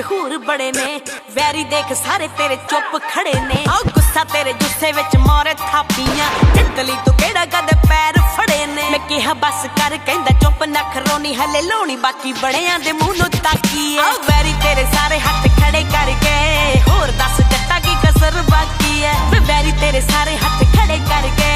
मशहूर बड़े ने, वैरी देख सारे तेरे चुप खड़े ने। गुस्सा तेरे जुस्से विच मोरे थापियां, जितली तू केड़ा कदे पैर फड़े ने। मैं कहा बस कर कहंदा चुप ना खरोनी, हले लोनी बाकी बड़ियां दे मूंह नूं ताकीए। वैरी तेरे सारे हाथ खड़े करके, होर दस जट्टा की कसर बाकी है। वैरी तेरे सारे हाथ खड़े करके,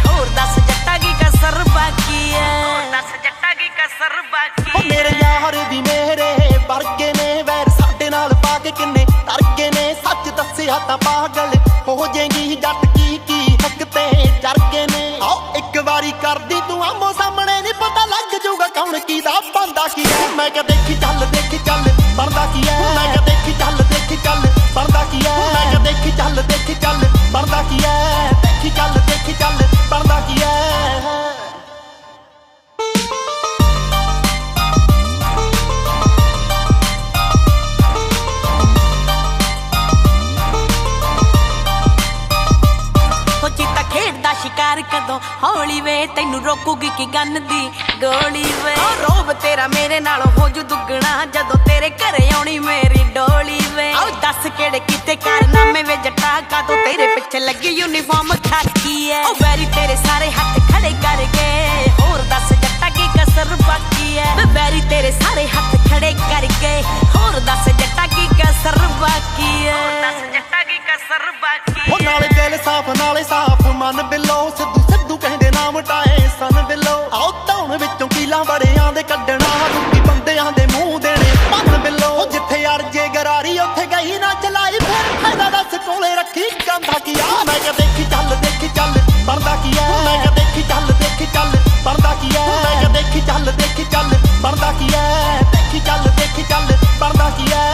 होर दस जट्टा की कसर बाकी है। दस जट्टा की कसर बाकी है। मेरे यार भी मेरे वर्गे ने, वैर साडे नाल पा के किन्ने तरगे ने। सच दस्सिया तां पागल हो जाएगी, जट की हक ते चरगे ने। आओ एक बारी कर दी तू आमो सामने, नहीं पता लग जाऊगा कौन की दा बनदा की है। मैं क्या देखी चल बनदा की है। मैं क्या देखी चल बनदा की है। मैं क्या देखी चल बनदा की है। देखी चल बनदा की है। शिकार कदों हौली वे, तैनू रोकूगी की गन दी गोली वे। रोब तेरा मेरे नालों हो जू दुगना, जदों तेरे घरे आउणी मेरी डोली वे। आओ दस केड़े कीते कारनामे वे जट्टा, कदों तेरे पिछे लगी यूनीफॉर्म खाकी है। ओ वैरी तेरे सारे हाथ खड़े करके, होर दस जट्टा की कसर बाकी है। वैरी तेरे सारे हाथ खड़े करके, होर दस जट्टा की कसर बाकी है। दस जट्टा की कसर बाकी है। नाले दिल नाले साफ मन बिलो, सिद्धू कहंदे नाम टाए सन बिलो। आओ धौण विचों कीलां बड़ियां दे कड्डणा, रुकी बंदियां दे मूंह देने पन बिलो। जिथे अरजे गरारी उत्थे गई ना चलाई, फिर फायदा दस कोले रखी गंदा किया। मैं क्या देखी चल बनदा की है। मैं क्या देखी चल बनदा की है। मैं क्या देखी चल बनदा की है। देखी चल बनदा की है।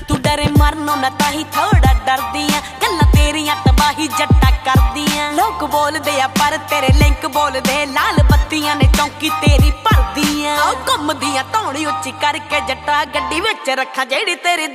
तू डरे मरनों ना ताही थोड़ा डरदियां, गल्लां तेरियां तबाही जट्टा करदियां। लोग बोलदे आ पर तेरे लिंक बोलदे, लाल बत्तियां ने चौंकी तेरी भरदियां। घुमदियां धौणी उच्ची करके जट्टा, गड्डी विच रखा जेड़ी तेरी